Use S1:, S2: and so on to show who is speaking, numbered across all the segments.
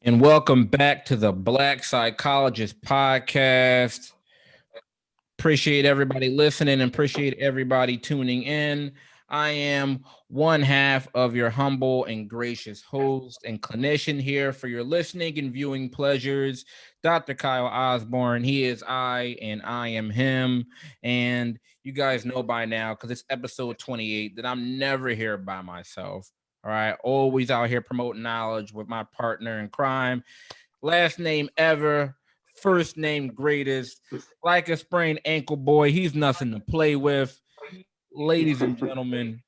S1: And welcome back to the Black Psychologist Podcast. Appreciate everybody listening and appreciate everybody tuning in. I am one half of your humble and gracious host and clinician here for your listening and viewing pleasures, Dr. Kyle Osborne. He is I and I am him. And you guys know by now, because it's episode 28, that I'm never here by myself. All right. Always out here promoting knowledge with my partner in crime. Last name ever, first name greatest, like a sprained ankle boy. He's nothing to play with. Ladies and gentlemen,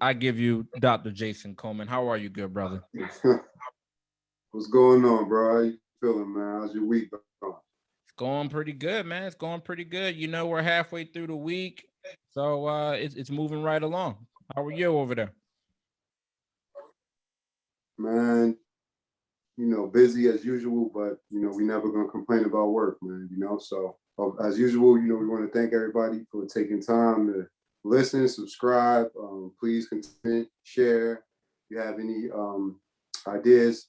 S1: I give you Dr. Jason Coleman. How are you, good brother?
S2: What's going on, bro? How you feeling, man? How's your week going?
S1: It's going pretty good, man. It's going pretty good. You know, we're halfway through the week, so it's moving right along. How are you over there?
S2: Man, busy as usual, but we never gonna complain about work, man. So as usual, we want to thank everybody for taking time to listen, subscribe. Please comment, share. If you have any ideas,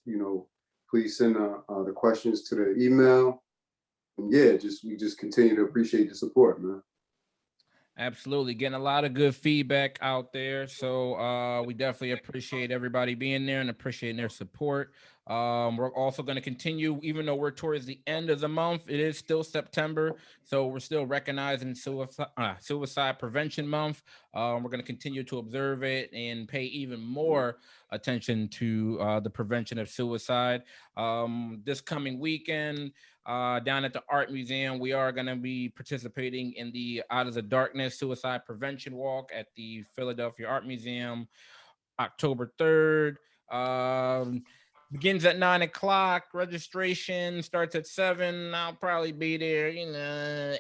S2: please send the questions to the email. And yeah, we just continue to appreciate the support, man.
S1: Absolutely. Getting a lot of good feedback out there. So we definitely appreciate everybody being there and appreciating their support. We're also going to continue, even though we're towards the end of the month, it is still September. So we're still recognizing Suicide Prevention Month. We're going to continue to observe it and pay even more attention to the prevention of suicide. This coming weekend, down at the Art Museum, we are going to be participating in the Out of the Darkness Suicide Prevention Walk at the Philadelphia Art Museum, October 3rd. Begins at 9 o'clock. Registration starts at 7. I'll probably be there,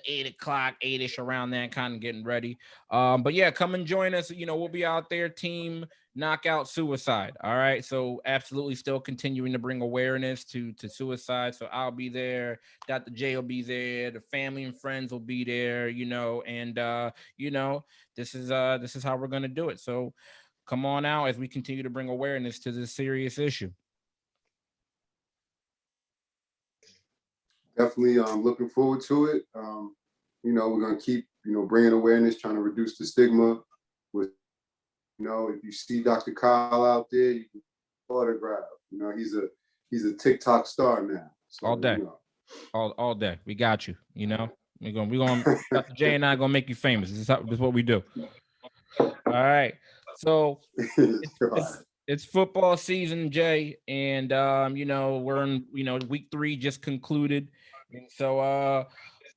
S1: 8 o'clock, 8ish around that, kind of getting ready. But yeah, come and join us. We'll be out there, team Knockout Suicide. All right. So absolutely still continuing to bring awareness to suicide. So I'll be there. Dr. J will be there. The family and friends will be there, and this is how we're gonna do it. So come on out as we continue to bring awareness to this serious issue.
S2: Definitely looking forward to it. We're going to keep, bringing awareness, trying to reduce the stigma. With, if you see Dr. Kyle out there, you can autograph. He's a TikTok star now. So,
S1: All day. All day. We got you. We're going Dr. J and I gonna make you famous. This is what we do. All right. So it's football season, Jay, and we're in week 3 just concluded, and so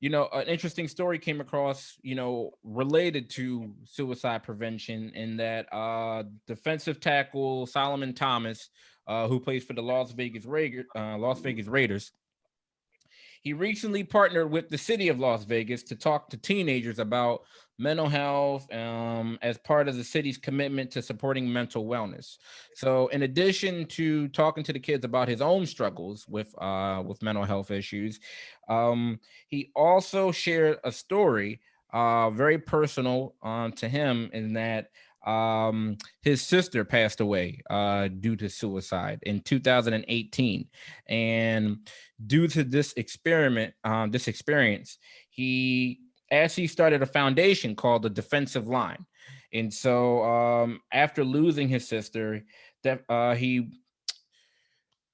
S1: an interesting story came across related to suicide prevention in that defensive tackle Solomon Thomas, who plays for the Las Vegas Raiders. He recently partnered with the city of Las Vegas to talk to teenagers about mental health as part of the city's commitment to supporting mental wellness. So, in addition to talking to the kids about his own struggles with mental health issues, he also shared a story, very personal to him, in that his sister passed away due to suicide in 2018, and due to this experience, he actually started a foundation called the Defensive Line. And so, after losing his sister, that he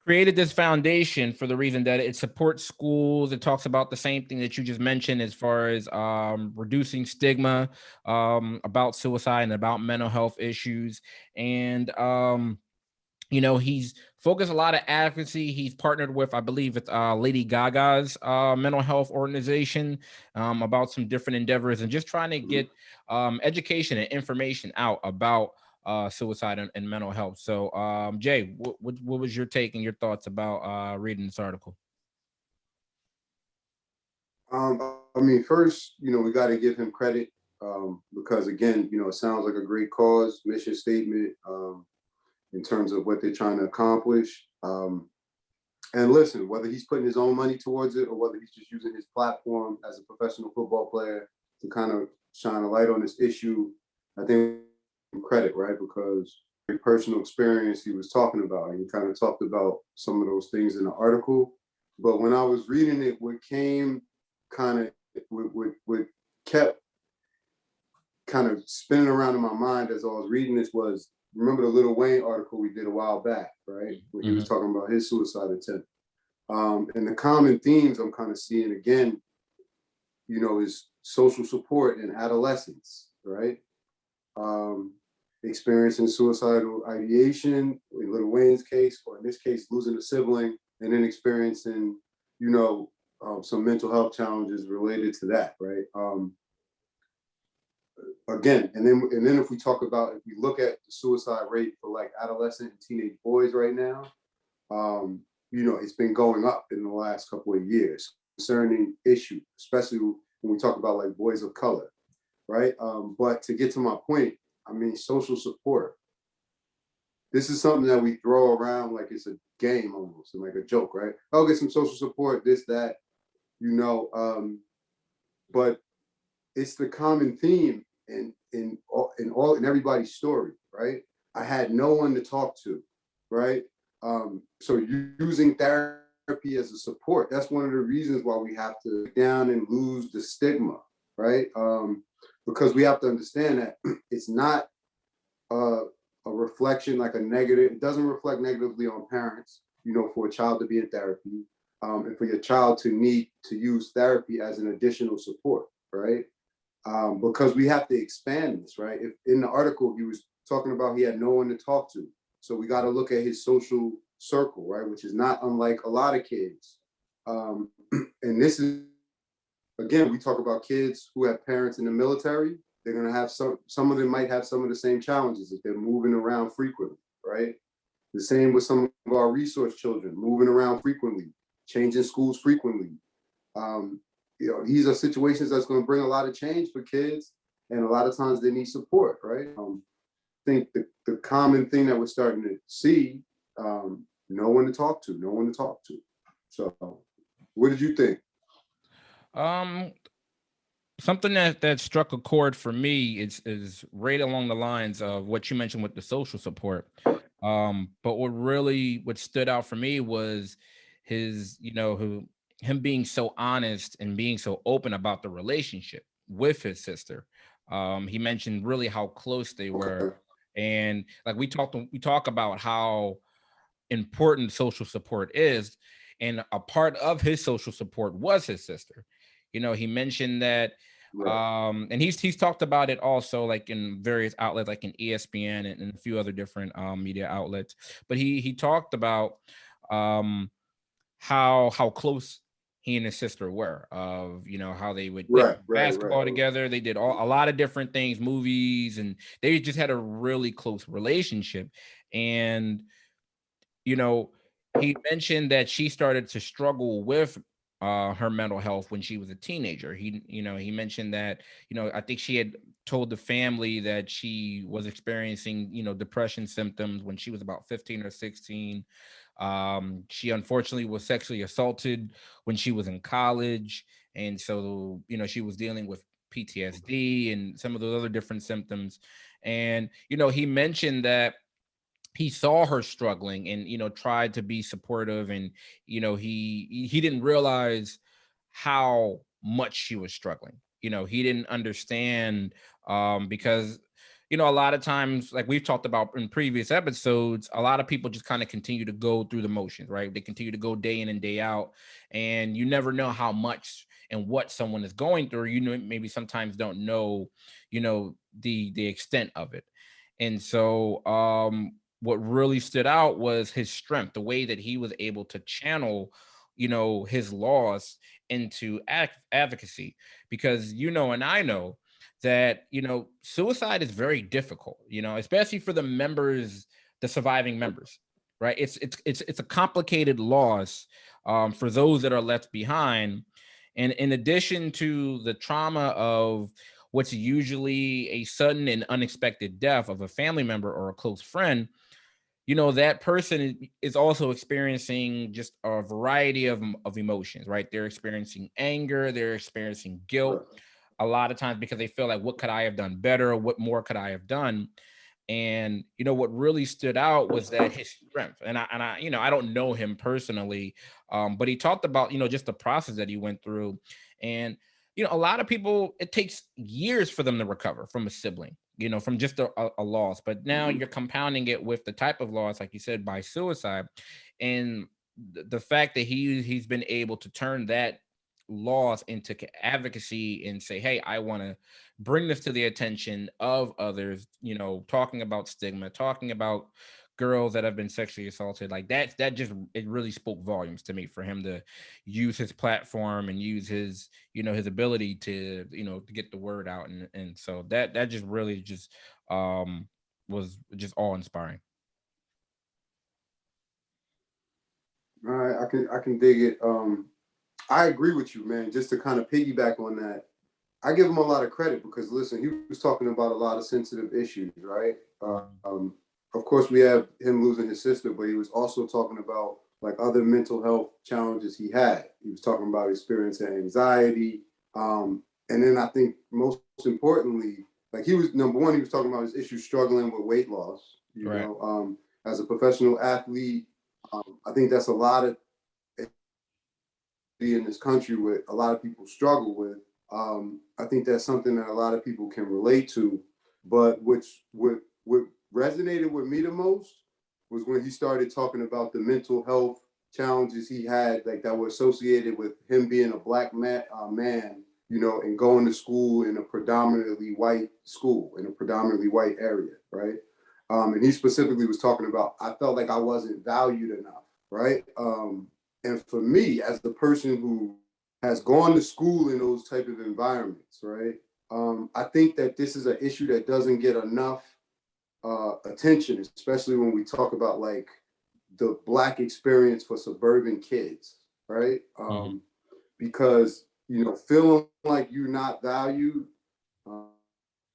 S1: created this foundation for the reason that it supports schools. It talks about the same thing that you just mentioned as far as reducing stigma about suicide and about mental health issues. And he's focused a lot of advocacy. He's partnered with, I believe it's Lady Gaga's mental health organization, about some different endeavors and just trying to get education and information out about suicide and mental health. So, Jay, what was your take and your thoughts about reading this article?
S2: First, we got to give him credit because, again, it sounds like a great cause, mission statement in terms of what they're trying to accomplish. And listen, whether he's putting his own money towards it or whether he's just using his platform as a professional football player to kind of shine a light on this issue, I think credit, right? Because personal experience he was talking about. And he kind of talked about some of those things in the article. But when I was reading it, what came kind of, what kept kind of spinning around in my mind as I was reading this was, remember the Lil Wayne article we did a while back, right? When he was talking about his suicide attempt. And the common themes I'm kind of seeing again, is social support in adolescence, right? Experiencing suicidal ideation, in Lil Wayne's case, or in this case, losing a sibling, and then experiencing, some mental health challenges related to that, right? Again, and then if we look at the suicide rate for like adolescent and teenage boys right now, it's been going up in the last couple of years. Concerning issue, especially when we talk about like boys of color, right? But to get to my point, I mean, social support. This is something that we throw around like it's a game almost, and like a joke, right? I'll get some social support, this, that, but it's the common theme in everybody's story, right? I had no one to talk to, right? So using therapy as a support, that's one of the reasons why we have to break down and lose the stigma, right? Because we have to understand that it's not a reflection, like a negative, it doesn't reflect negatively on parents, for a child to be in therapy, and for your child to need to use therapy as an additional support, right? Because we have to expand this, right? If in the article, he was talking about he had no one to talk to. So we got to look at his social circle, right? Which is not unlike a lot of kids. And this is, again, we talk about kids who have parents in the military. They're going to have some of them might have some of the same challenges if they're moving around frequently, right? The same with some of our resource children, moving around frequently, changing schools frequently. These are situations that's going to bring a lot of change for kids, and a lot of times they need support, right? I think the common thing that we're starting to see, no one to talk to. So, what did you think?
S1: Something that struck a chord for me is right along the lines of what you mentioned with the social support. But what stood out for me was him being so honest and being so open about the relationship with his sister. He mentioned really how close they were. And like we talk about how important social support is. And a part of his social support was his sister. He mentioned that, and he's talked about it also like in various outlets, like in ESPN and a few other different media outlets. But he talked about how close he and his sister were, of how they would play basketball together. They did a lot of different things, movies, and they just had a really close relationship. And he mentioned that she started to struggle with her mental health when she was a teenager. He mentioned that, I think she had told the family that she was experiencing, depression symptoms when she was about 15 or 16. She unfortunately was sexually assaulted when she was in college. And so, she was dealing with PTSD and some of those other different symptoms. And, he mentioned that he saw her struggling and tried to be supportive, and he didn't realize how much she was struggling. He didn't understand, because a lot of times, like we've talked about in previous episodes, a lot of people just kind of continue to go through the motions, right? They continue to go day in and day out, and you never know how much and what someone is going through. Maybe sometimes don't know the extent of it. And so what really stood out was his strength, the way that he was able to channel, his loss into advocacy, because, and I know that, suicide is very difficult, especially for the surviving members, right? It's a complicated loss for those that are left behind. And in addition to the trauma of what's usually a sudden and unexpected death of a family member or a close friend, that person is also experiencing just a variety of emotions, right? They're experiencing anger, they're experiencing guilt, a lot of times because they feel like, what could I have done better? What more could I have done? And, what really stood out was that his strength, and I, I don't know him personally, but he talked about, just the process that he went through. And, a lot of people, it takes years for them to recover from a sibling, from just a loss. But now you're compounding it with the type of loss, like you said, by suicide. And the fact that he's been able to turn that loss into advocacy and say, hey, I want to bring this to the attention of others, talking about stigma, talking about girls that have been sexually assaulted, like that just, it really spoke volumes to me for him to use his platform and use his, his ability to, to get the word out. And so that just really just was just awe inspiring.
S2: All right, I can dig it. I agree with you, man. Just to kind of piggyback on that, I give him a lot of credit because listen, he was talking about a lot of sensitive issues, right? Of course, we have him losing his sister, but he was also talking about like other mental health challenges he had. He was talking about experiencing anxiety, and then I think most importantly, like he was number one, he was talking about his issue struggling with weight loss.
S1: Right.
S2: As a professional athlete, I think that's a lot of in this country what a lot of people struggle with. I think that's something that a lot of people can relate to. But what resonated with me the most was when he started talking about the mental health challenges he had, like that were associated with him being a black man, and going to school in a predominantly white school in a predominantly white area, right? And he specifically was talking about, I felt like I wasn't valued enough, right? And for me, as the person who has gone to school in those type of environments, right? I think that this is an issue that doesn't get enough attention, especially when we talk about like the Black experience for suburban kids, right? Because feeling like you're not valued,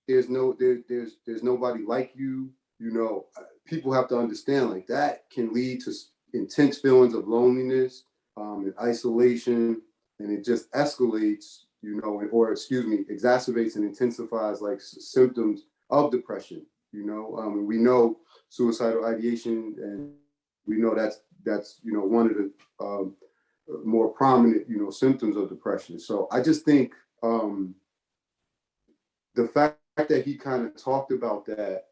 S2: there's nobody like you. People have to understand like that can lead to intense feelings of loneliness and isolation, and it just escalates, exacerbates and intensifies like symptoms of depression. And we know suicidal ideation, and we know that's one of the more prominent symptoms of depression. So I just think the fact that he kind of talked about that,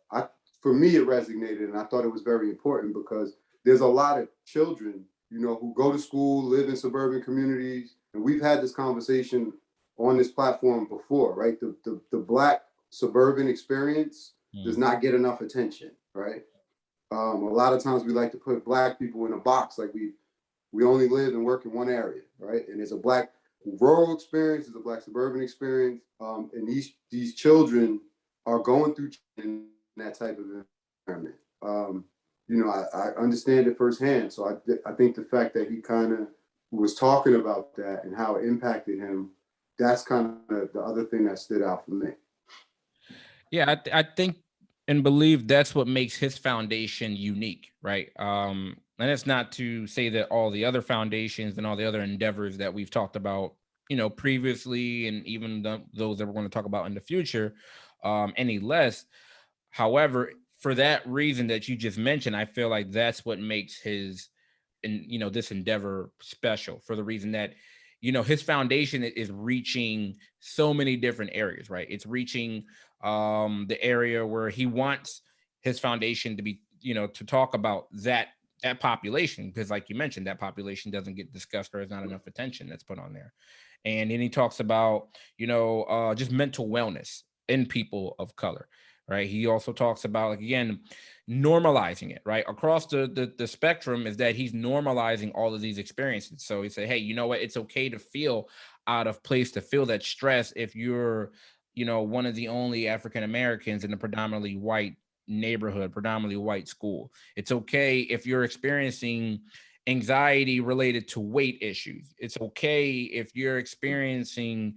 S2: for me it resonated, and I thought it was very important because there's a lot of children who go to school, live in suburban communities, and we've had this conversation on this platform before, right? The Black suburban experience does not get enough attention, right? A lot of times we like to put Black people in a box, like we only live and work in one area, right? And there's a Black rural experience, there's a Black suburban experience, and these children are going through in that type of environment. I understand it firsthand. So I think the fact that he kind of was talking about that and how it impacted him, that's kind of the other thing that stood out for me.
S1: Yeah, I think and believe that's what makes his foundation unique, right? And it's not to say that all the other foundations and all the other endeavors that we've talked about, previously, and even those that we're going to talk about in the future, any less. However, for that reason that you just mentioned, I feel like that's what makes his, and this endeavor special, for the reason that his foundation is reaching so many different areas, right? It's reaching the area where he wants his foundation to be, to talk about that population, because like you mentioned, that population doesn't get discussed, or there's not enough attention that's put on there. And then he talks about just mental wellness in people of color, right? He also talks about, like, again, normalizing it, right, across the spectrum, is that he's normalizing all of these experiences. So he said, hey, you know what, it's okay to feel out of place, to feel that stress if you're one of the only African Americans in a predominantly white neighborhood, predominantly white school. It's okay if you're experiencing anxiety related to weight issues. It's okay if you're experiencing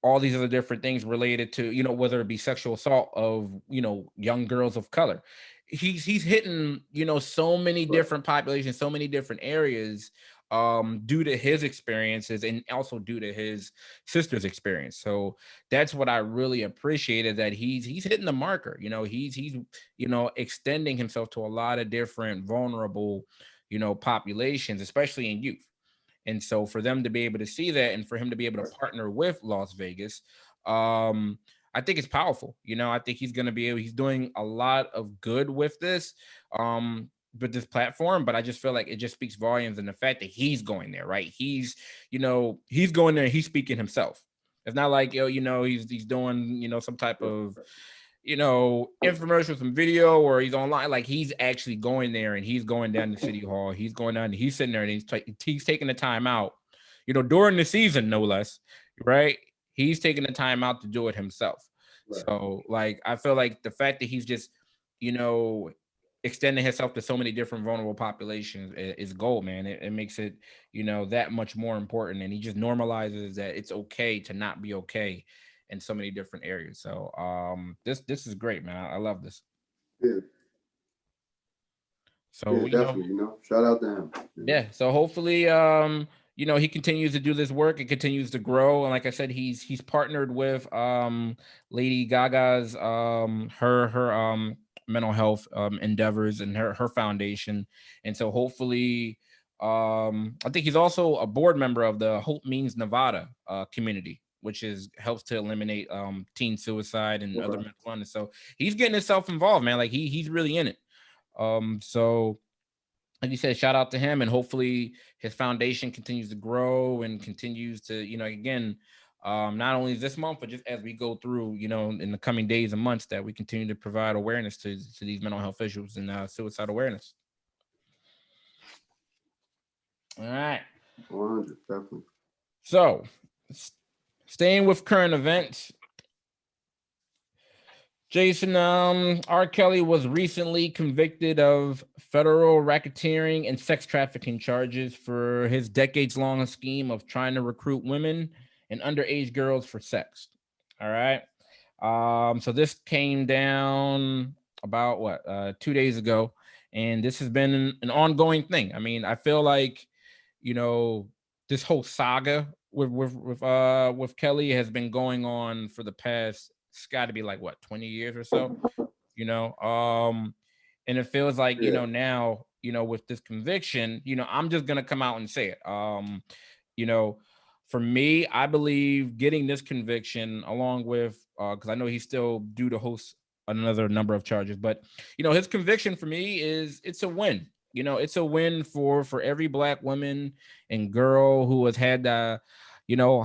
S1: all these other different things related to whether it be sexual assault of young girls of color. He's hitting so many different populations, so many different areas, due to his experiences and also due to his sister's experience. So that's what I really appreciated, that he's hitting the marker. He's extending himself to a lot of different vulnerable, populations, especially in youth. And so for them to be able to see that, and for him to be able to partner with Las Vegas, I think it's powerful. I think he's going to be able, he's doing a lot of good with this, with this platform, but I just feel like it just speaks volumes in the fact that he's going there, right? He's going there, he's speaking himself. It's not like, he's doing, some type of, infomercial, some video, or he's online. Like, he's actually going there, and he's going down to City Hall. He's going down, he's sitting there, and he's taking the time out, during the season, no less, right? He's taking the time out to do it himself. Right. So, like, I feel like the fact that he's just, extending himself to so many different vulnerable populations is gold, man. It makes it, that much more important. And he just normalizes that it's okay to not be okay in so many different areas. So this is great, man. I love this.
S2: Yeah.
S1: So
S2: yeah, definitely, shout out to him.
S1: Yeah. So hopefully he continues to do this work. It continues to grow. And like I said, he's partnered with Lady Gaga's her mental health endeavors and her foundation. And so hopefully I think he's also a board member of the Hope Means Nevada community, which helps to eliminate teen suicide and other mental illness. So he's getting himself involved, man. Like he's really in it. So like you said, shout out to him, and hopefully his foundation continues to grow and continues to, again, not only this month, but just as we go through, in the coming days and months, that we continue to provide awareness to these mental health issues and suicide awareness. All right.
S2: 100, definitely.
S1: So, staying with current events, Jason, R. Kelly was recently convicted of federal racketeering and sex trafficking charges for his decades-long scheme of trying to recruit women and underage girls for sex. All right. So this came down about 2 days ago, and this has been an ongoing thing. I mean, I feel like, this whole saga with Kelly has been going on for the past, it's got to be like 20 years or so, and it feels like, now, with this conviction, I'm just gonna come out and say it. For me, I believe getting this conviction, along with because I know he's still due to host another number of charges, but his conviction for me it's a win. It's a win for every Black woman and girl who has had to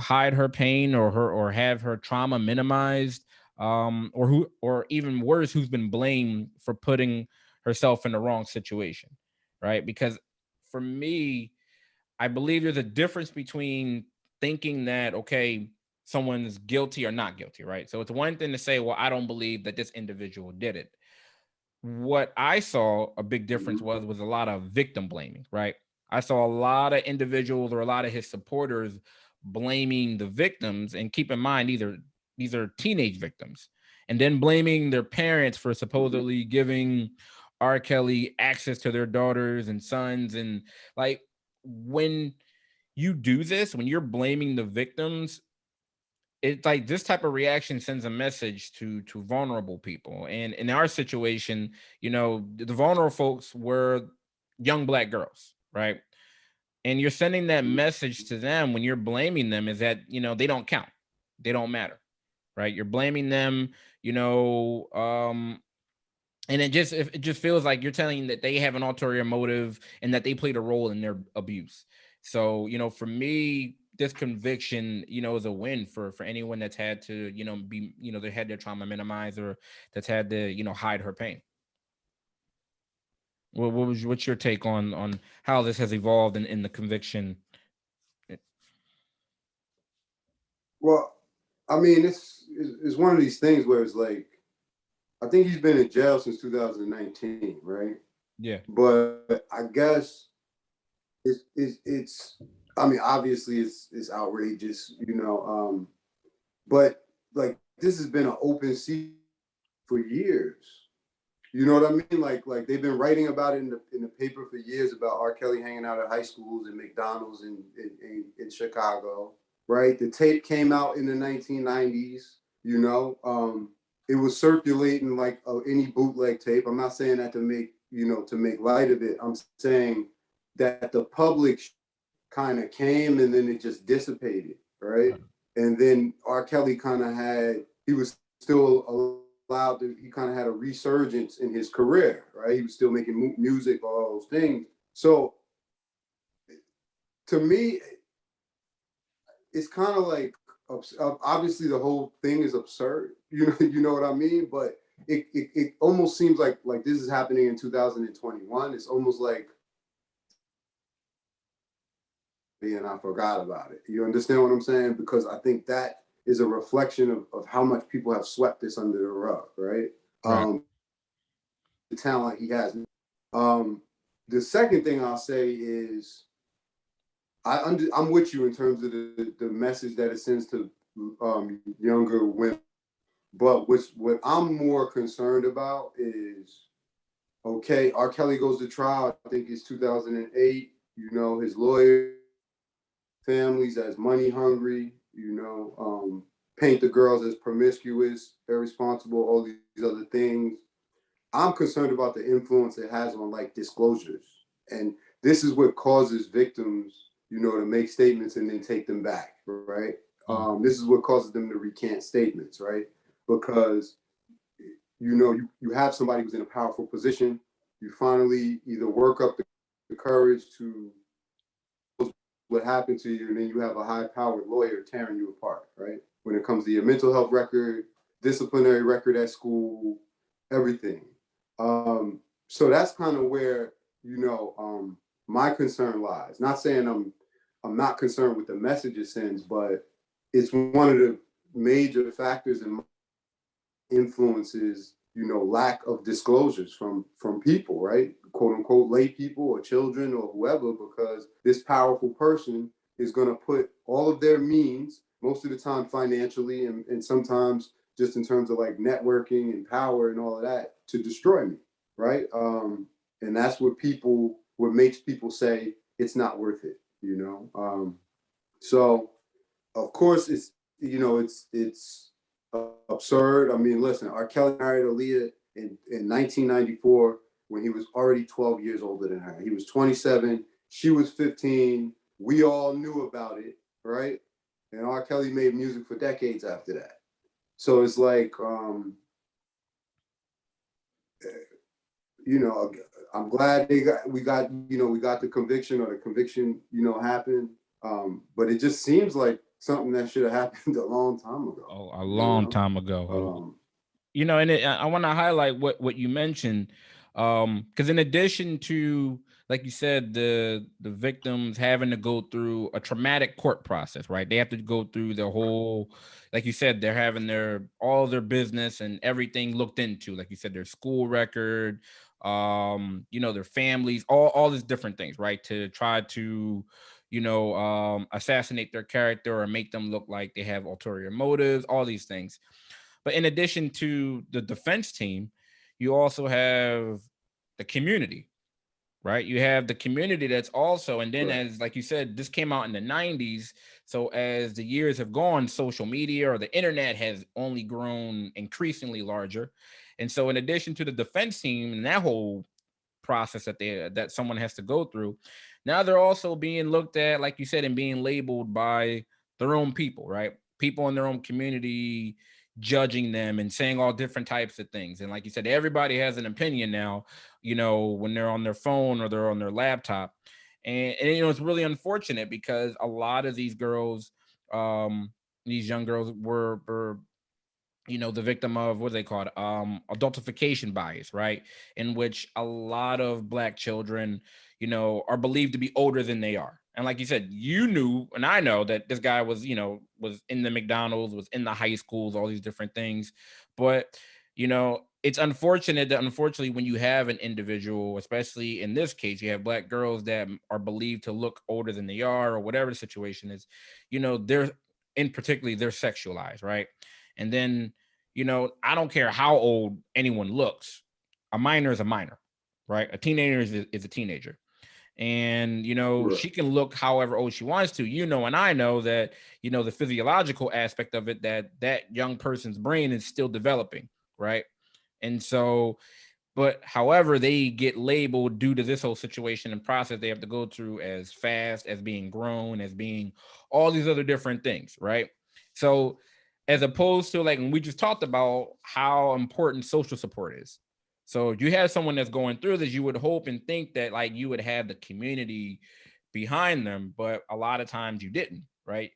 S1: hide her pain or have her trauma minimized, or even worse, who's been blamed for putting herself in the wrong situation, right? Because for me, I believe there's a difference between thinking that, okay, someone's guilty or not guilty, right? So it's one thing to say, well, I don't believe that this individual did it. What I saw a big difference was a lot of victim blaming, right? I saw a lot of individuals or a lot of his supporters blaming the victims, and keep in mind these are teenage victims, and then blaming their parents for supposedly giving R. Kelly access to their daughters and sons. And like, when you do this, when you're blaming the victims, it's like this type of reaction sends a message to vulnerable people. And in our situation, the vulnerable folks were young Black girls, right? And you're sending that message to them when you're blaming them, is that they don't count, they don't matter, right? You're blaming them, and it just feels like you're telling that they have an ulterior motive and that they played a role in their abuse. So for me, this conviction is a win for anyone that's had to be they had their trauma minimized, or that's had to hide her pain. What's your take on how this has evolved in the conviction?
S2: Well, I mean, it's one of these things where it's like, I think he's been in jail since 2019, right?
S1: Yeah.
S2: But I guess it's I mean, obviously it's outrageous, but like, this has been an open season for years. You know what I mean? Like they've been writing about it in the paper for years about R. Kelly hanging out at high schools and McDonald's in Chicago, right? The tape came out in the 1990s. You know, it was circulating like any bootleg tape. I'm not saying that to make light of it. I'm saying that the public kind of came and then it just dissipated, right? And then R. Kelly he was still allowed to, he kind of had a resurgence in his career, right? He was still making music, all those things. So to me, it's kind of like, obviously the whole thing is absurd, you know what I mean? But it almost seems like this is happening in 2021. It's almost like, and I forgot about it. You understand what I'm saying? Because I think that is a reflection of how much people have swept this under the rug, right? The talent he has. The second thing I'll say is I'm with you in terms of the message that it sends to younger women. But what I'm more concerned about is, okay, R. Kelly goes to trial. I think it's 2008. You know, his lawyer families as money hungry. You know, paint the girls as promiscuous, irresponsible, all these other things. I'm concerned about the influence it has on like disclosures. And this is what causes victims, you know, to make statements and then take them back, right? This is what causes them to recant statements, right? Because, you know, you have somebody who's in a powerful position. You finally either work up the courage to what happened to you, and then you have a high-powered lawyer tearing you apart, right? When it comes to your mental health record, disciplinary record at school, everything. So that's kind of where, you know, my concern lies. Not saying I'm not concerned with the message it sends, but it's one of the major factors in influences, you know, lack of disclosures from people, right? Quote unquote lay people or children or whoever, because this powerful person is going to put all of their means, most of the time financially and sometimes just in terms of like networking and power and all of that, to destroy me, right? And that's what makes people say it's not worth it, you know? So of course it's, you know, it's absurd. I mean, listen, R. Kelly married Aaliyah in 1994 when he was already 12 years older than her. He was 27, she was 15. We all knew about it, right? And R. Kelly made music for decades after that. So it's like, you know, I'm glad we got the conviction, or the conviction, you know, happened. But it just seems like something that should have happened a long time ago.
S1: Oh, a long time ago. You know, and I want to highlight what you mentioned, because in addition to, like you said, the victims having to go through a traumatic court process, right? They have to go through the whole, like you said, they're having all their business and everything looked into, like you said, their school record, you know, their families, all these different things, right? To try to, you know, assassinate their character or make them look like they have ulterior motives, all these things. But in addition to the defense team, you also have the community, right? You have the community that's also, and then as like you said, this came out in the 90s. So as the years have gone, social media or the internet has only grown increasingly larger. And so in addition to the defense team and that whole process that someone has to go through, now they're also being looked at, like you said, and being labeled by their own people, right? People in their own community judging them and saying all different types of things. And like you said, everybody has an opinion now, you know, when they're on their phone or they're on their laptop. And you know, it's really unfortunate because a lot of these girls, these young girls were you know, the victim of, what they call it, adultification bias, right? In which a lot of Black children, you know, are believed to be older than they are. And like you said, you knew, and I know that this guy was, you know, was in the McDonald's, was in the high schools, all these different things. But, you know, it's unfortunate that unfortunately when you have an individual, especially in this case, you have Black girls that are believed to look older than they are, or whatever the situation is, you know, they're sexualized, right? And then, you know, I don't care how old anyone looks. a minor is a minor, right? A teenager is a teenager. And,
S2: Right.
S1: she can look however old she wants to, and I know that, the physiological aspect of it, that young person's brain is still developing, right? And so, but however, they get labeled due to this whole situation and process they have to go through as fast, as being grown, as being all these other different things, right? So, as opposed to like when we just talked about how important social support is. So, if you have someone that's going through this, you would hope and think that like you would have the community behind them, but a lot of times you didn't, right?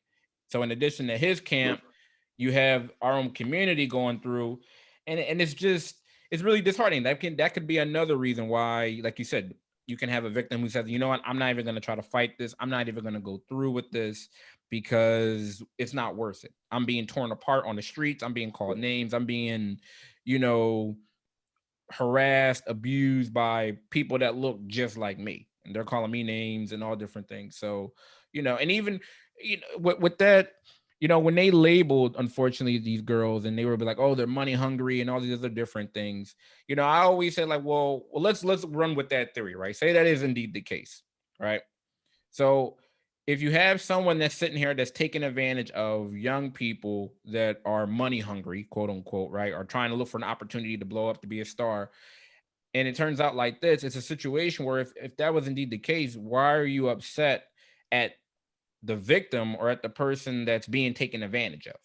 S1: So, in addition to his camp, you have our own community going through, and it's really disheartening. That could be another reason why, like you said, you can have a victim who says, you know what, I'm not even going to try to fight this. I'm not even going to go through with this because it's not worth it. I'm being torn apart on the streets. I'm being called names. I'm being, you know, harassed, abused by people that look just like me. And they're calling me names and all different things. So, and even, with that, when they labeled, unfortunately, these girls and they were like, oh, they're money hungry and all these other different things, I always said like, well, let's run with that theory, right? Say that is indeed the case, right? So if you have someone that's sitting here that's taking advantage of young people that are money hungry, quote unquote, right, or trying to look for an opportunity to blow up to be a star, and it turns out like this, it's a situation where if that was indeed the case, why are you upset at the victim or at the person that's being taken advantage of,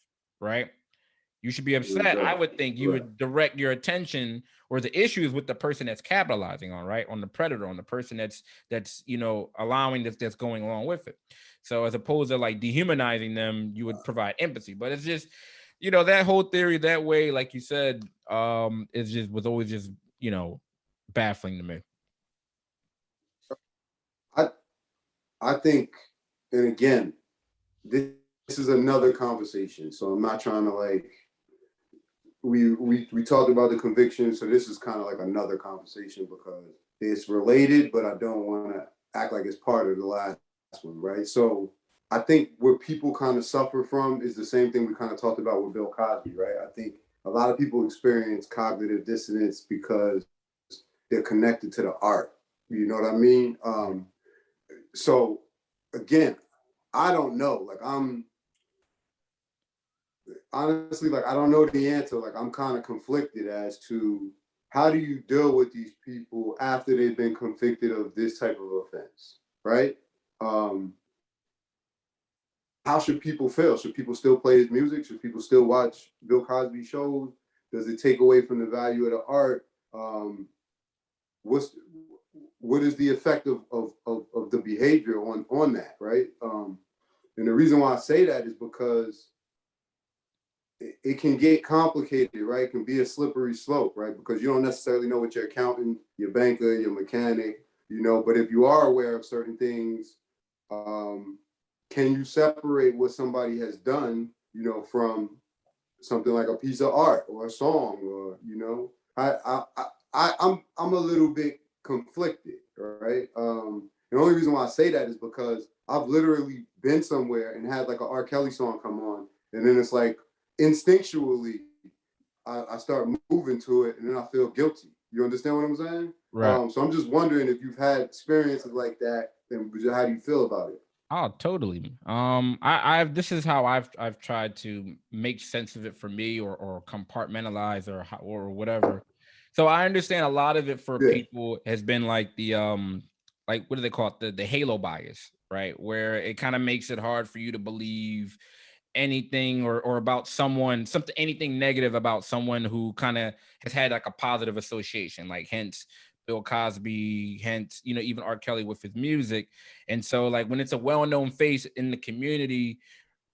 S1: right? You should be upset. I would think you would direct your attention or the issues with the person that's capitalizing on, right? On the predator, on the person that's allowing that's going along with it. So as opposed to like dehumanizing them, you would provide empathy. But it's just, that whole theory that way, like you said, was always just, baffling to me.
S2: I I think, and again, this is another conversation. So I'm not trying to like we talked about the conviction, so this is kind of like another conversation because it's related, but I don't want to act like it's part of the last one, right? So I think what people kind of suffer from is the same thing we kind of talked about with Bill Cosby, right? I think a lot of people experience cognitive dissonance because they're connected to the art. You know what I mean? So again, I don't know. Like I'm honestly, like I don't know the answer. Like I'm kind of conflicted as to how do you deal with these people after they've been convicted of this type of offense, right? Um, how should people feel? Should people still play his music? Should people still watch Bill Cosby shows? Does it take away from the value of the art? What's what is the effect of the behavior on that, right? And the reason why I say that is because it can get complicated, right? It can be a slippery slope, right? Because you don't necessarily know what your accountant, your banker, your mechanic, but if you are aware of certain things, can you separate what somebody has done, from something like a piece of art or a song, or I'm a little bit conflicted, right? The only reason why I say that is because I've literally been somewhere and had like an R. Kelly song come on, and then it's like instinctually I start moving to it, and then I feel guilty. You understand what I'm saying?
S1: Right.
S2: So I'm just wondering if you've had experiences like that, and how do you feel about it?
S1: Oh, totally. I've this is how I've tried to make sense of it for me, or compartmentalize, or whatever. So I understand a lot of it for
S2: Yeah.
S1: people has been like the like what do they call it, the halo bias, right? Where it kind of makes it hard for you to believe anything or about something anything negative about someone who kind of has had like a positive association, like hence Bill Cosby, hence even R. Kelly with his music. And so like when it's a well-known face in the community,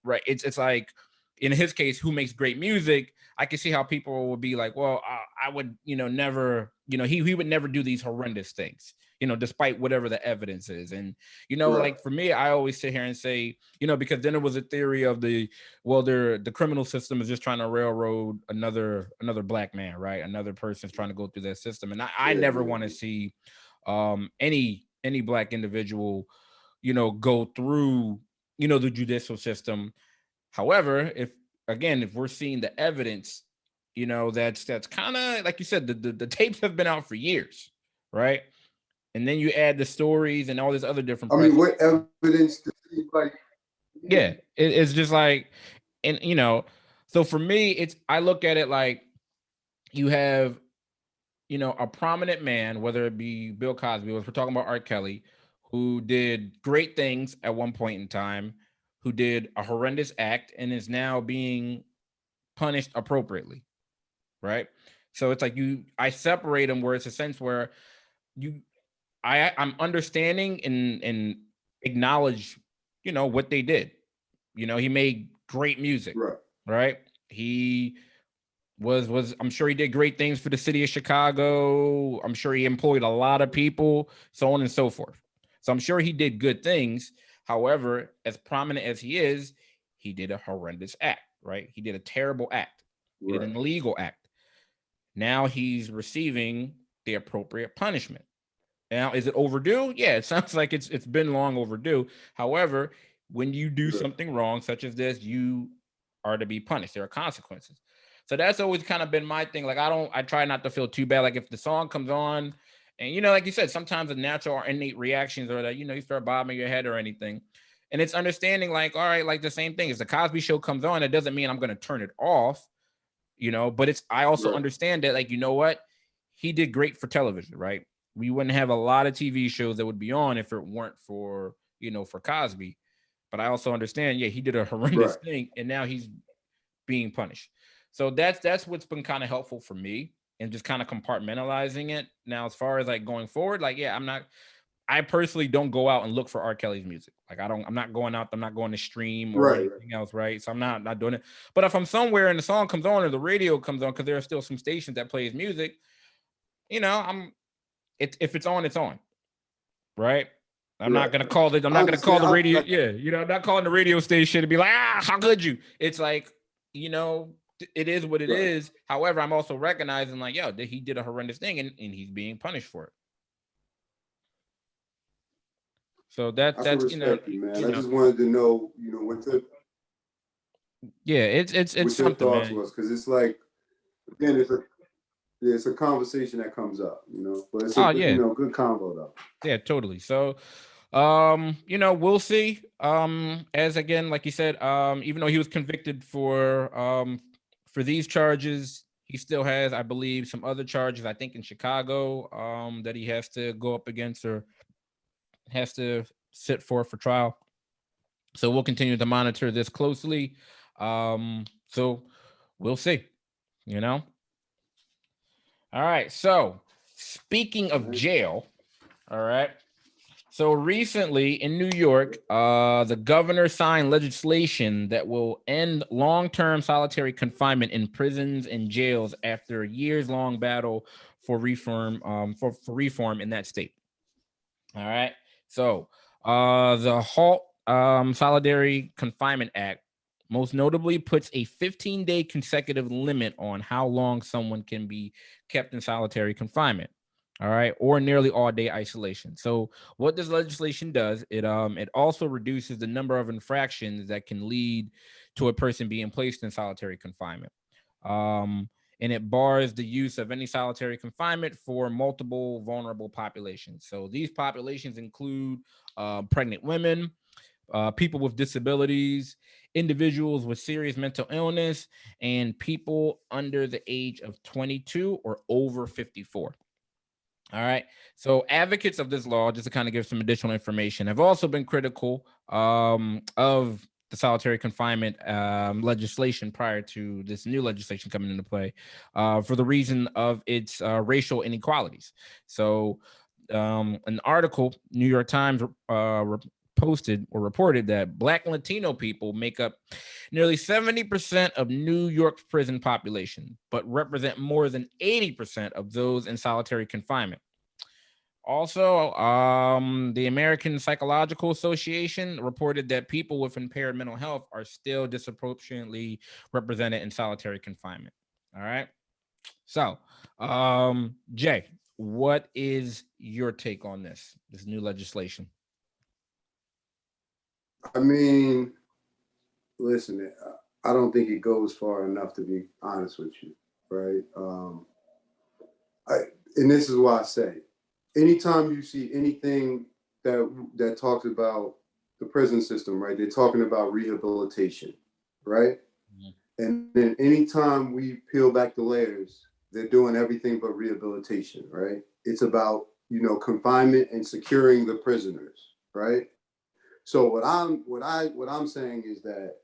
S1: right, it's like in his case, who makes great music, I can see how people would be like, well, I would never, he would never do these horrendous things, despite whatever the evidence is. And
S2: Right.
S1: like for me, I always sit here and say, because then it was a theory of the criminal system is just trying to railroad another black man, right? Another person's trying to go through that system. And I
S2: Yeah.
S1: never want to see any black individual go through the judicial system. However, if we're seeing the evidence, that's kind of like you said, the tapes have been out for years, right? And then you add the stories and all this other different
S2: I
S1: press.
S2: mean, what evidence does anybody?
S1: Yeah, it's just like, and so for me, I look at it like you have, a prominent man, whether it be Bill Cosby, or if we're talking about R. Kelly, who did great things at one point in time, who did a horrendous act and is now being punished appropriately, right? So it's like I separate them where it's a sense where I'm understanding and acknowledge, what they did. He made great music, right? He was I'm sure he did great things for the city of Chicago. I'm sure he employed a lot of people, so on and so forth. So I'm sure he did good things. However, as prominent as he did a horrendous act, right? He did a terrible act. He did an illegal act. Now he's receiving the appropriate punishment. Now, is it overdue? Yeah, it sounds like it's been long overdue. However, when you do something wrong, such as this, you are to be punished. There are consequences. So that's always kind of been my thing. Like I try not to feel too bad. Like if the song comes on, and like you said, sometimes the natural or innate reactions are that you start bobbing your head or anything, and it's understanding like, all right, like the same thing. If the Cosby Show comes on, it doesn't mean I'm going to turn it off, But I also understand that, like, what, he did great for television, right? We wouldn't have a lot of TV shows that would be on if it weren't for for Cosby. But I also understand, yeah, he did a horrendous thing, and now he's being punished. So that's what's been kind of helpful for me, and just kind of compartmentalizing it. Now, as far as like going forward, like, yeah, I personally don't go out and look for R. Kelly's music. Like I'm not going out, I'm not going to stream or anything else, right? So I'm not doing it. But if I'm somewhere and the song comes on or the radio comes on, because there are still some stations that plays music, if it's on, it's on, right? I'm not gonna call it. I'm not gonna call the radio. I'm not calling the radio station to be like, how could you? It's like, it is what it is. However, I'm also recognizing like, yo, he did a horrendous thing, and he's being punished for it. So
S2: I can respect you, man. I just wanted to know, what
S1: it's
S2: what your
S1: something,
S2: thoughts
S1: man.
S2: was, because it's like, again, it's a conversation that comes up, but it's a good convo though.
S1: Yeah, totally. So, we'll see. As again, like you said, even though he was convicted for these charges, he still has, I believe, some other charges, I think in Chicago, that he has to go up against or has to sit for trial. So we'll continue to monitor this closely. So we'll see, All right. So speaking of jail, all right. So recently in New York, the governor signed legislation that will end long-term solitary confinement in prisons and jails after a years-long battle for reform, for reform in that state. All right. So the Halt Solitary Confinement Act most notably puts a 15-day consecutive limit on how long someone can be kept in solitary confinement. All right, or nearly all day isolation. So what this legislation does, it also reduces the number of infractions that can lead to a person being placed in solitary confinement. And it bars the use of any solitary confinement for multiple vulnerable populations. So these populations include pregnant women, people with disabilities, individuals with serious mental illness, and people under the age of 22 or over 54. All right. So advocates of this law, just to kind of give some additional information, have also been critical of the solitary confinement legislation prior to this new legislation coming into play for the reason of its racial inequalities. So an article, New York Times posted or reported that Black and Latino people make up nearly 70% of New York's prison population, but represent more than 80% of those in solitary confinement. Also, the American Psychological Association reported that people with impaired mental health are still disproportionately represented in solitary confinement. All right. So, Jay, what is your take on this new legislation?
S2: I mean, listen, I don't think it goes far enough, to be honest with you. right? And this is why I say, anytime you see anything that talks about the prison system, right? They're talking about rehabilitation, right? Mm-hmm. And then anytime we peel back the layers, they're doing everything but rehabilitation, right? It's about, confinement and securing the prisoners, right? So what I'm saying is that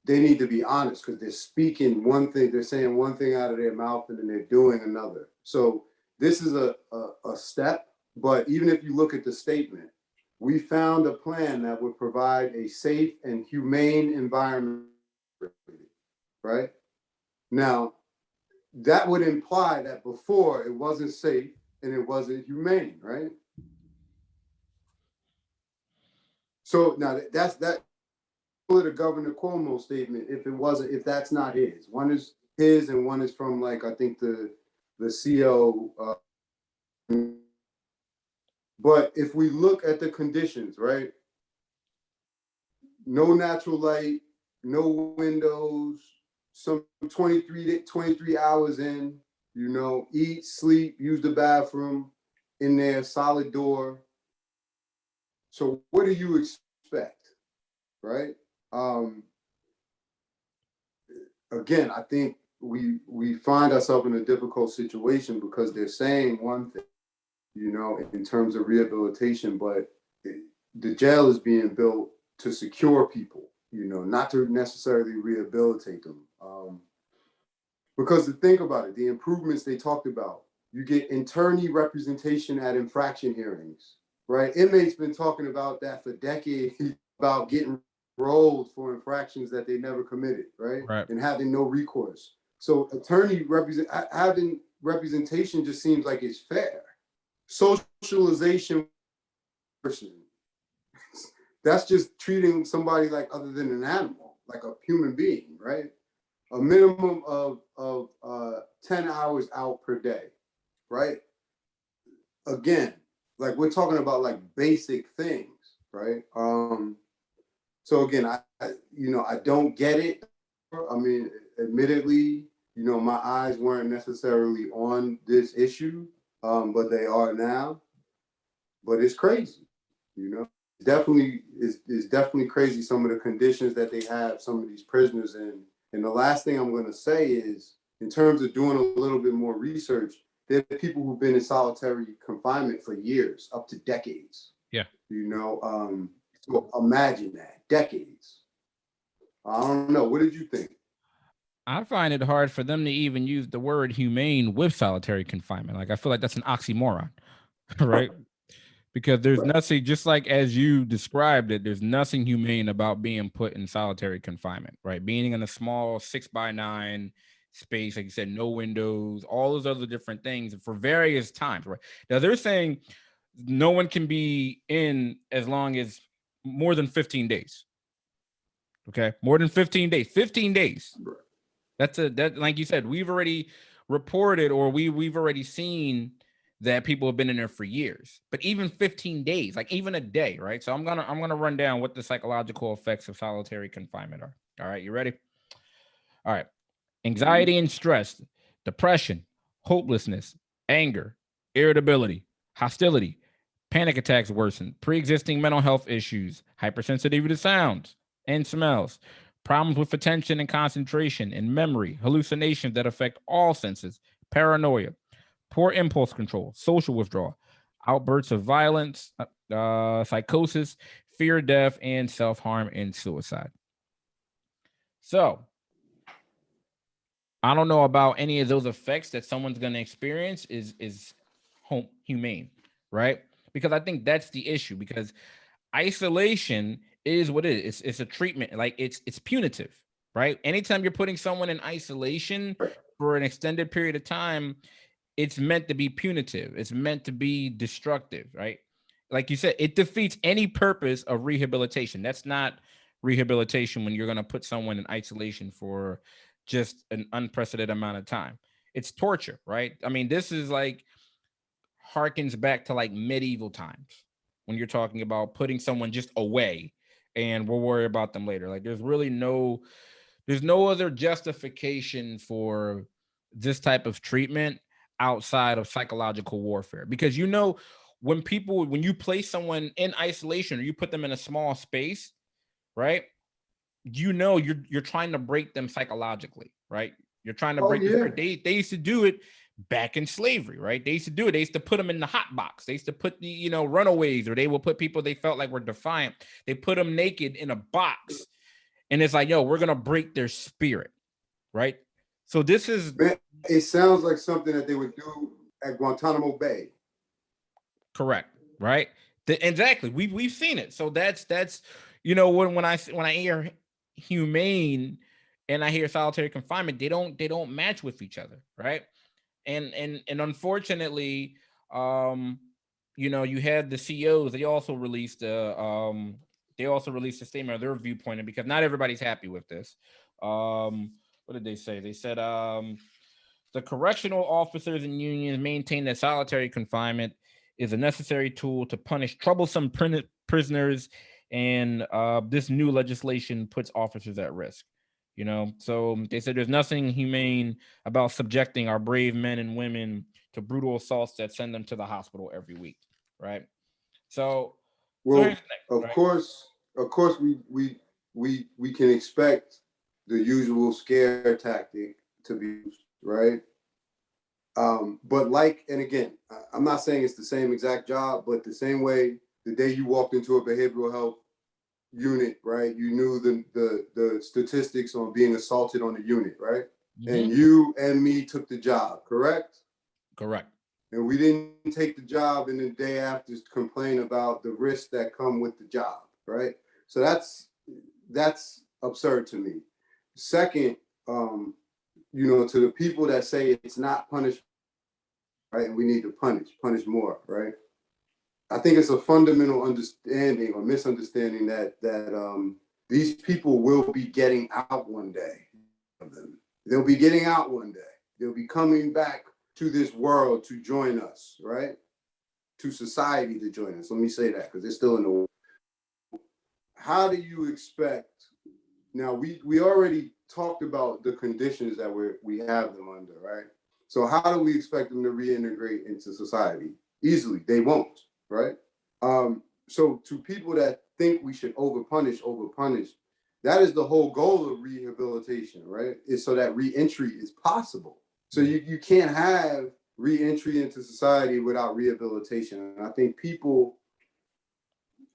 S2: they need to be honest, because they're speaking one thing, they're saying one thing out of their mouth, and then they're doing another. So this is a step, but even if you look at the statement, we found a plan that would provide a safe and humane environment, right? Now, that would imply that before it wasn't safe and it wasn't humane, right? So now that's the Governor Cuomo statement. If that's not his, one is his and one is from, like, I think the CO. But if we look at the conditions, right? No natural light, no windows, some 23 hours in, eat, sleep, use the bathroom in there, solid door. So what do you expect, right? Again, I think we find ourselves in a difficult situation because they're saying one thing, in terms of rehabilitation, but the jail is being built to secure people, not to necessarily rehabilitate them. Because to think about it, the improvements they talked about, you get attorney representation at infraction hearings, right? Inmates been talking about that for decades, about getting rolled for infractions that they never committed, right? And having no recourse. So having representation just seems like it's fair. Socialization, that's just treating somebody like other than an animal, like a human being, right? A minimum of 10 hours out per day, right? Again, like, we're talking about like basic things, right? So again, I don't get it. I mean, admittedly, my eyes weren't necessarily on this issue, but they are now. But it's crazy, It's definitely crazy, some of the conditions that they have some of these prisoners in. And the last thing I'm going to say is, in terms of doing a little bit more research, there are people who've been in solitary confinement for years, up to decades.
S1: Yeah.
S2: So imagine that, decades. I don't know. What did you think?
S1: I find it hard for them to even use the word humane with solitary confinement. Like, I feel like that's an oxymoron, right? Because there's nothing, just like as you described it, there's nothing humane about being put in solitary confinement, right? Being in a small 6x9 space, like you said, no windows, all those other different things for various times, right? Now they're saying no one can be in as long as more than 15 days. Okay, more than 15 days. 15 days. That like you said, we've already reported, or we've already seen that people have been in there for years. But even 15 days, like even a day, right? So I'm gonna run down what the psychological effects of solitary confinement are. All right, you ready? All right. Anxiety and stress, depression, hopelessness, anger, irritability, hostility, panic attacks worsen, pre-existing mental health issues, hypersensitivity to sounds and smells, problems with attention and concentration and memory, hallucinations that affect all senses, paranoia, poor impulse control, social withdrawal, outbursts of violence, psychosis, fear of death, and self-harm and suicide. So I don't know about any of those effects that someone's going to experience is humane, right? Because I think that's the issue, because isolation is what it is. It's a treatment, like it's punitive, right? Anytime you're putting someone in isolation for an extended period of time, it's meant to be punitive. It's meant to be destructive, right? Like you said, it defeats any purpose of rehabilitation. That's not rehabilitation when you're going to put someone in isolation for just an unprecedented amount of time. It's torture, right? I mean, this is like harkens back to like medieval times when you're talking about putting someone just away and we'll worry about them later. Like there's no other justification for this type of treatment outside of psychological warfare. Because when you place someone in isolation or you put them in a small space, right? You're trying to break them psychologically, right? You're trying to break
S2: yeah.
S1: they used to do it back in slavery, right? They used to do it. They used to put them in the hot box. They used to put the, runaways, or they will put people they felt like were defiant. They put them naked in a box. And it's like, yo, we're going to break their spirit, right? So this is...
S2: Man, it sounds like something that they would do at Guantanamo Bay.
S1: Correct, right? Exactly. We've seen it. So that's when I hear humane and I hear solitary confinement, they don't match with each other, right? And unfortunately, you had the CEOs. They also released a statement of their viewpoint, because not everybody's happy with this. What did they say? They said the correctional officers and unions maintain that solitary confinement is a necessary tool to punish troublesome prisoners, and this new legislation puts officers at risk. So they said there's nothing humane about subjecting our brave men and women to brutal assaults that send them to the hospital every week, right? So,
S2: well,
S1: here's the thing,
S2: of
S1: right?
S2: course, we can expect the usual scare tactic to be used, right? But and again, I'm not saying it's the same exact job, but the same way the day you walked into a behavioral health unit, right? You knew the statistics on being assaulted on the unit, right? Mm-hmm. And you and me took the job, correct?
S1: Correct.
S2: And we didn't take the job and the day after complain about the risks that come with the job, right? So that's absurd to me. Second, to the people that say it's not punishment, right? And we need to punish more, right? I think it's a fundamental understanding or misunderstanding that these people will be getting out one day. They'll be getting out one day. They'll be coming back to this world to join us, right? To society to join us. Let me say that because they're still in the world. How do you expect? Now, we already talked about the conditions that we have them under, right? So how do we expect them to reintegrate into society? Easily, they won't, right? So to people that think we should overpunish, that is the whole goal of rehabilitation, right? Is so that reentry is possible. So you can't have reentry into society without rehabilitation. And I think people,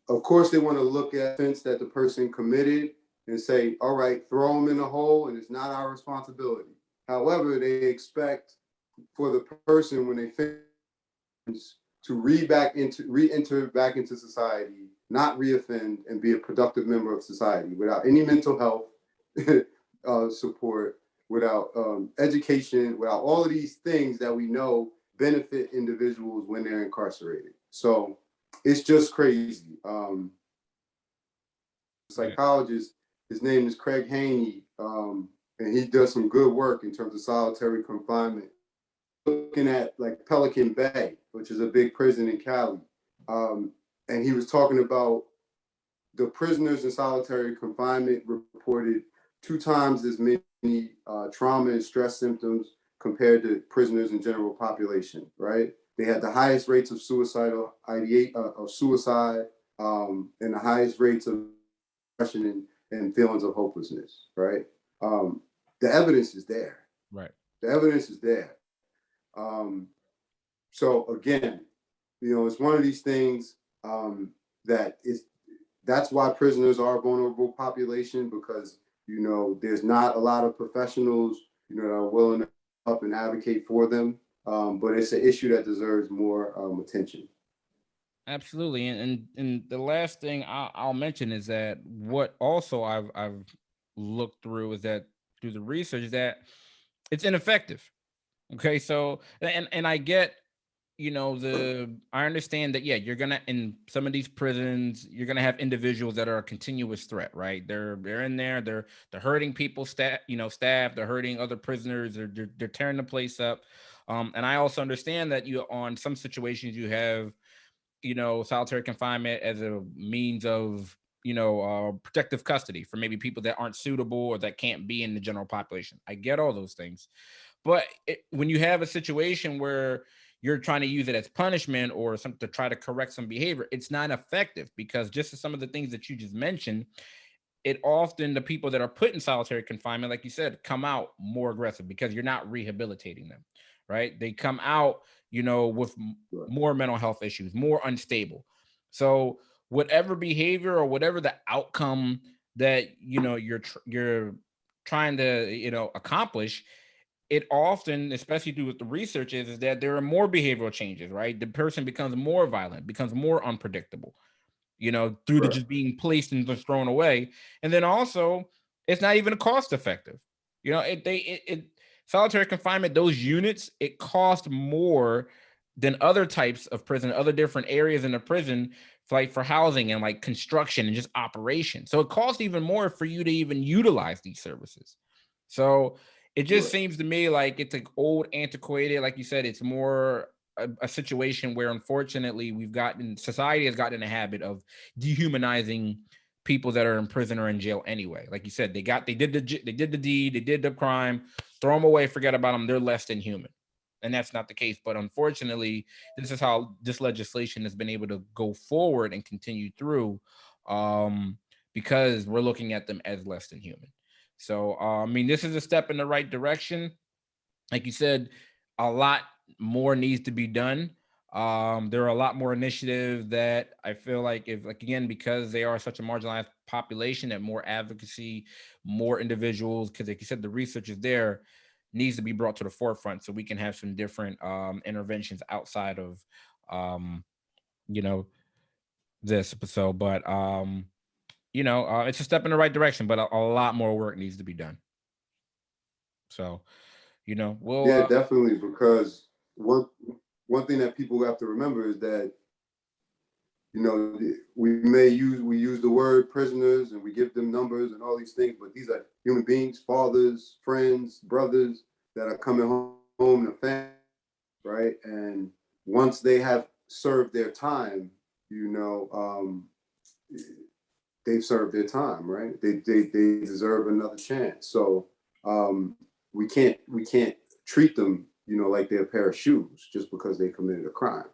S2: of course, they want to look at the offense that the person committed and say, all right, throw them in a hole and it's not our responsibility. However, they expect for the person when they finish to re-enter back into society, not reoffend, and be a productive member of society without any mental health support, without education, without all of these things that we know benefit individuals when they're incarcerated. So it's just crazy. Psychologist, his name is Craig Haney, and he does some good work in terms of solitary confinement. Looking at like Pelican Bay, which is a big prison in Cali, and he was talking about the prisoners in solitary confinement reported 2 times as many trauma and stress symptoms compared to prisoners in general population. Right? They had the highest rates of suicide, and the highest rates of depression and feelings of hopelessness. Right? The evidence is there.
S1: Right.
S2: The evidence is there. So again, it's one of these things that's why prisoners are a vulnerable population, because there's not a lot of professionals that are willing to up and advocate for them. But it's an issue that deserves more attention.
S1: Absolutely, and the last thing I'll mention is that what also I've looked through is that through the research that it's ineffective. Okay, so and I get, I understand that, yeah, you're gonna, in some of these prisons, you're gonna have individuals that are a continuous threat, right? They're in there, they're hurting people, staff, they're hurting other prisoners, they're tearing the place up. And I also understand that on some situations you have, solitary confinement as a means of, protective custody for maybe people that aren't suitable or that can't be in the general population. I get all those things. But when you have a situation where you're trying to use it as punishment or something to try to correct some behavior, it's not effective, because just as some of the things that you just mentioned, it often, the people that are put in solitary confinement, like you said, come out more aggressive because you're not rehabilitating them, right? They come out, with more mental health issues, more unstable. So whatever behavior or whatever the outcome that you're trying to accomplish, it often, especially through what the research is that there are more behavioral changes, right? The person becomes more violent, becomes more unpredictable, through the
S2: Right.
S1: just being placed and just thrown away. And then also, it's not even cost effective. Solitary confinement, those units, it costs more than other types of prison, other different areas in the prison, like for housing and like construction and just operation. So it costs even more for you to even utilize these services. So it just
S2: Right.
S1: seems to me like it's like old, antiquated. Like you said, it's more a situation where unfortunately society has gotten in a habit of dehumanizing people that are in prison or in jail anyway. Like you said, they did the deed, they did the crime, throw them away, forget about them. They're less than human. And that's not the case. But unfortunately, this is how this legislation has been able to go forward and continue through, because we're looking at them as less than human. So, I mean, this is a step in the right direction. Like you said, a lot more needs to be done. There are a lot more initiatives that I feel like, if, like, again, because they are such a marginalized population, that more advocacy, more individuals, because like you said, the research is there, needs to be brought to the forefront so we can have some different interventions outside of um, you know, this episode. But it's a step in the right direction, but a lot more work needs to be done. So, we'll
S2: Yeah, definitely. Because one thing that people have to remember is that, we use the word prisoners and we give them numbers and all these things, but these are human beings, fathers, friends, brothers that are coming home to family, right? And once they have served their time, they've served their time, right? They deserve another chance. So we can't treat them, like they're a pair of shoes just because they committed a crime,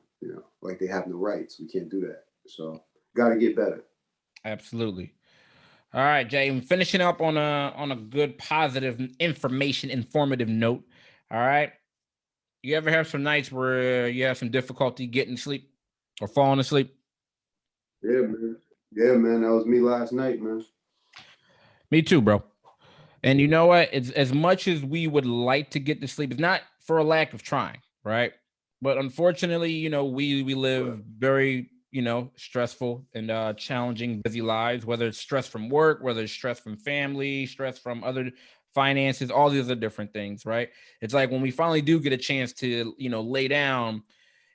S2: like they have no rights. We can't do that. So got to get better.
S1: absolutely. All right, Jay. I'm finishing up on a good, positive, informative note. All right. You ever have some nights where you have some difficulty getting sleep or falling asleep?
S2: Yeah, man. Yeah, man. That was me last night, man.
S1: Me too, bro. And you know what? It's as much as we would like to get to sleep, it's not for a lack of trying, right? But unfortunately, we live very, stressful and challenging, busy lives, whether it's stress from work, whether it's stress from family, stress from other finances, all these other different things, right? It's like when we finally do get a chance to, lay down,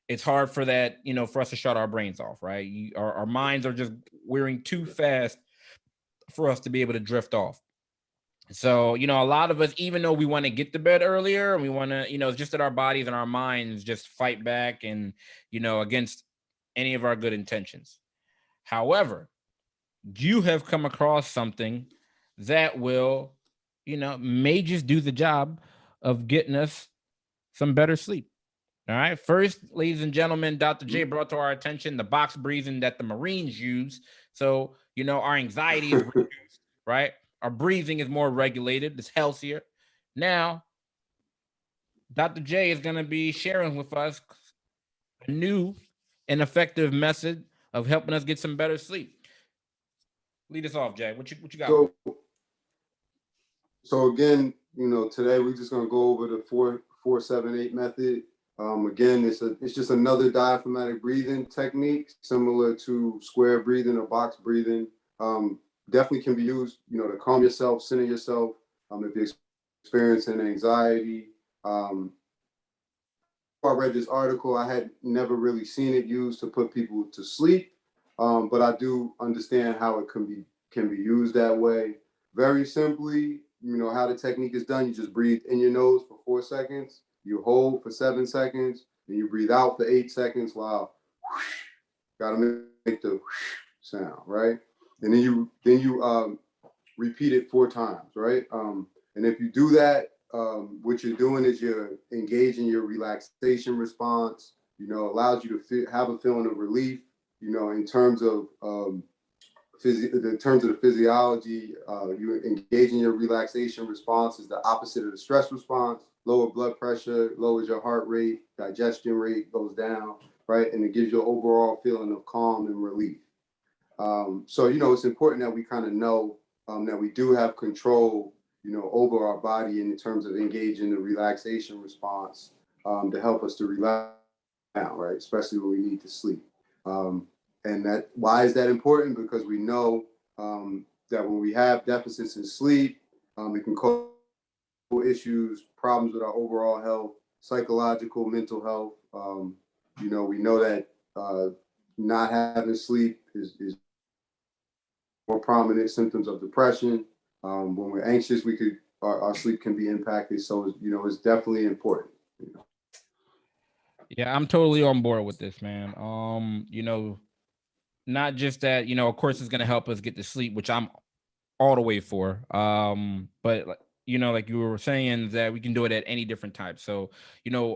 S1: it's hard for that, for us to shut our brains off, right? Our minds are just wearing too fast for us to be able to drift off. So, a lot of us, even though we want to get to bed earlier and we want to, it's just that our bodies and our minds just fight back and, against any of our good intentions. However, you have come across something that will, may just do the job of getting us some better sleep. All right. First, ladies and gentlemen, Dr. J brought to our attention the box breathing that the Marines use. So, our anxiety is reduced, right? Our breathing is more regulated, it's healthier. Now, Dr. J is going to be sharing with us a new and effective method of helping us get some better sleep. Lead us off, Jay. What you got for
S2: So, so again, today we're just gonna go over the 4-4-7-8 method. Again, it's just another diaphragmatic breathing technique, similar to square breathing or box breathing. Definitely can be used, to calm yourself, center yourself. If you're experiencing anxiety. I read this article. I had never really seen it used to put people to sleep, but I do understand how it can be used that way. Very simply, how the technique is done. You just breathe in your nose for 4 seconds. You hold for 7 seconds, and you breathe out for 8 seconds. While gotta make the sound, right? And then you repeat it 4 times, right? And if you do that what you're doing is you're engaging your relaxation response. Allows you to have a feeling of relief. In terms of in terms of the physiology, you engaging your relaxation response is the opposite of the stress response. Lower blood pressure, lowers your heart rate, digestion rate goes down, right? And it gives you an overall feeling of calm and relief. So, it's important that we kind of know that we do have control, over our body in terms of engaging the relaxation response to help us to relax down, right? Especially when we need to sleep. And why is that important? Because we know that when we have deficits in sleep, it can cause issues, problems with our overall health, psychological, mental health. We know that not having sleep is more prominent symptoms of depression. When we're anxious, our sleep can be impacted. So, it's definitely important.
S1: Yeah, I'm totally on board with this, man. Not just that, of course it's going to help us get to sleep, which I'm all the way for. But like you were saying, that we can do it at any different time. So,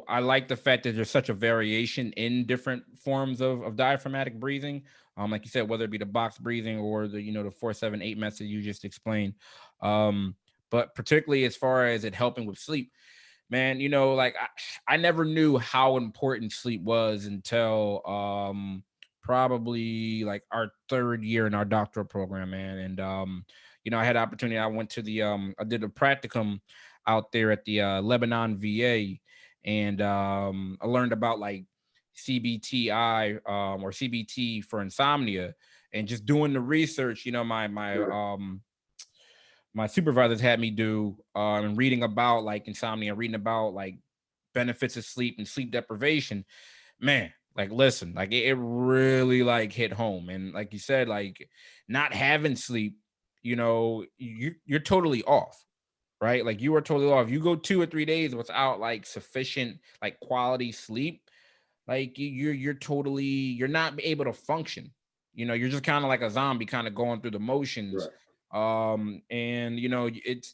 S1: I like the fact that there's such a variation in different forms of diaphragmatic breathing. Like you said, whether it be the box breathing or the 4-7-8 method you just explained. But particularly as far as it helping with sleep, man, like I never knew how important sleep was until probably like our third year in our doctoral program, man. And I had the opportunity. I went to I did a practicum out there at the Lebanon VA, and I learned about like CBTI or CBT for insomnia, and just doing the research. My supervisors had me do and reading about like insomnia, reading about like benefits of sleep and sleep deprivation, man. Like, listen, like it really like hit home. And like you said, like not having sleep, you're totally off, right? Like you are totally off. You go 2 or 3 days without like sufficient like quality sleep, like you're not able to function. You're just kind of like a zombie, kind of going through the motions. And it's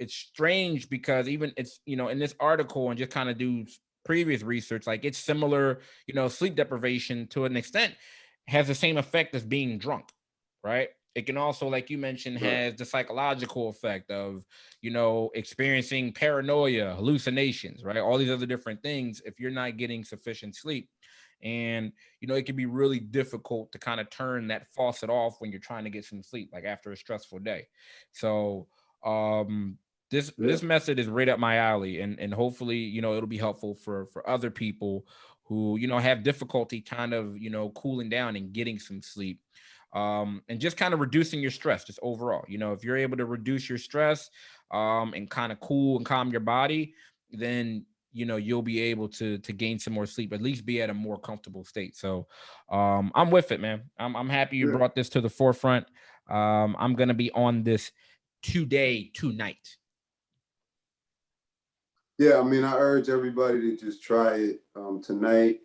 S1: strange because even it's in this article, and just kind of do previous research, like it's similar, sleep deprivation to an extent has the same effect as being drunk, right? It can also, like you mentioned, has the psychological effect of experiencing paranoia, hallucinations, right? All these other different things if you're not getting sufficient sleep. And it can be really difficult to kind of turn that faucet off when you're trying to get some sleep, like after a stressful day. So this method is right up my alley, and hopefully it'll be helpful for other people who have difficulty kind of cooling down and getting some sleep, and just kind of reducing your stress just overall. If you're able to reduce your stress and kind of cool and calm your body, then you'll be able to gain some more sleep, at least be at a more comfortable state. So I'm with it, man. I'm happy you brought this to the forefront. I'm gonna be on this today, tonight.
S2: Yeah, I mean, I urge everybody to just try it tonight,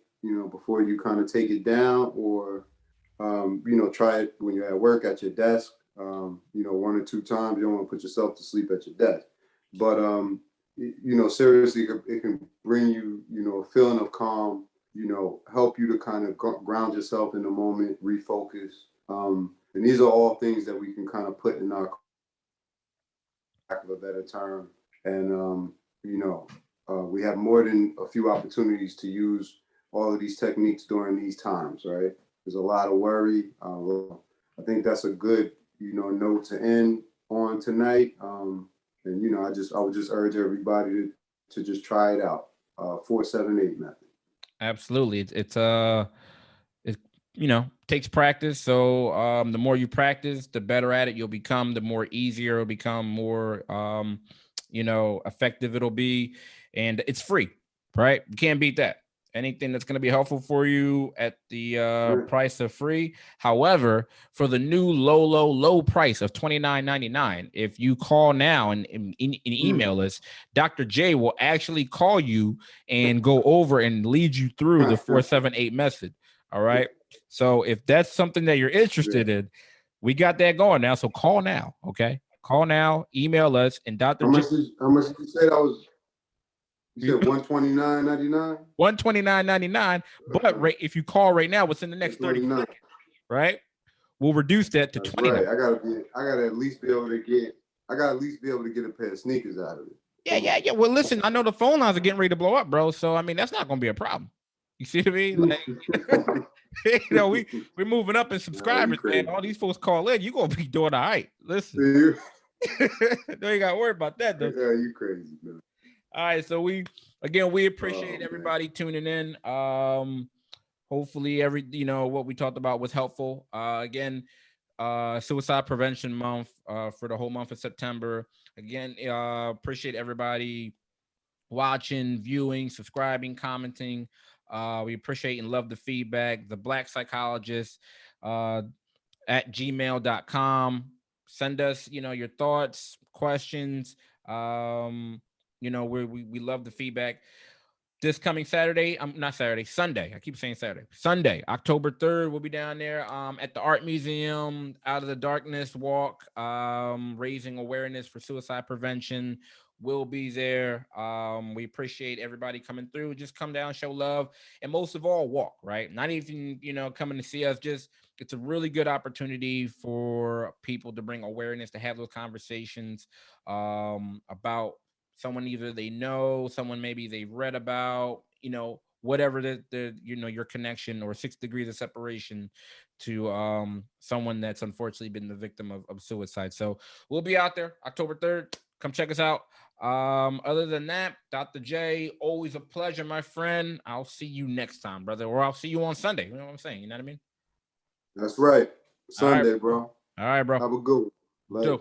S2: before you kind of take it down, or try it when you're at work at your desk, 1 or 2 times. You don't want to put yourself to sleep at your desk. But seriously, it can bring you, a feeling of calm, help you to kind of ground yourself in the moment, refocus. And these are all things that we can kind of put in our, lack of a better term. And, we have more than a few opportunities to use all of these techniques during these times, right? There's a lot of worry. I think that's a good, note to end on tonight. And, I would just urge everybody to just try it out. 4-7-8 method.
S1: Absolutely. It takes practice. So the more you practice, the better at it you'll become, the more easier it'll become, more effective it'll be. And it's free, right? You can't beat that. Anything that's going to be helpful for you at the price of free. However, for the new low price of $29.99, if you call now and email us, Dr. J will actually call you and go over and lead you through the 4-7-8 method. All right. So if that's something that you're interested in, we got that going now. So call now. Okay. Call now, email us, and Dr.
S2: How much did you say that was? You said $129.99?
S1: $129.99. But if you call right now, within the next 30 seconds, right? We'll reduce that to $29.
S2: Right. I gotta at least be able to get a pair of sneakers out of it.
S1: Yeah. Well, listen, I know the phone lines are getting ready to blow up, bro. So I mean, that's not gonna be a problem. You see what I mean? Like, you know, we're moving up in subscribers, man. All these folks call in, you gonna be doing all right. Listen, no, you gotta worry about that though.
S2: Yeah, you crazy, man.
S1: All right, so we appreciate everybody tuning in. Hopefully what we talked about was helpful. Again, Suicide Prevention Month for the whole month of September. Again, appreciate everybody watching, viewing, subscribing, commenting. We appreciate and love the feedback. The Black Psychologist at gmail.com. Send us, your thoughts, questions. We love the feedback. This coming Sunday. I keep saying Saturday. Sunday, October 3rd, we'll be down there at the Art Museum, Out of the Darkness Walk, raising awareness for suicide prevention. We'll be there. We appreciate everybody coming through. Just come down, show love, and most of all, walk, right? Not even, coming to see us. Just, it's a really good opportunity for people to bring awareness, to have those conversations about someone either they know, someone maybe they've read about, whatever your connection or 6 degrees of separation to someone that's unfortunately been the victim of suicide. So we'll be out there October 3rd. Come check us out. Other than that, Dr. J, always a pleasure, my friend. I'll see you next time, brother, or I'll see you on Sunday. You know what I'm saying? You know what I mean?
S2: That's right. Sunday, bro.
S1: All right, bro.
S2: Have a good one.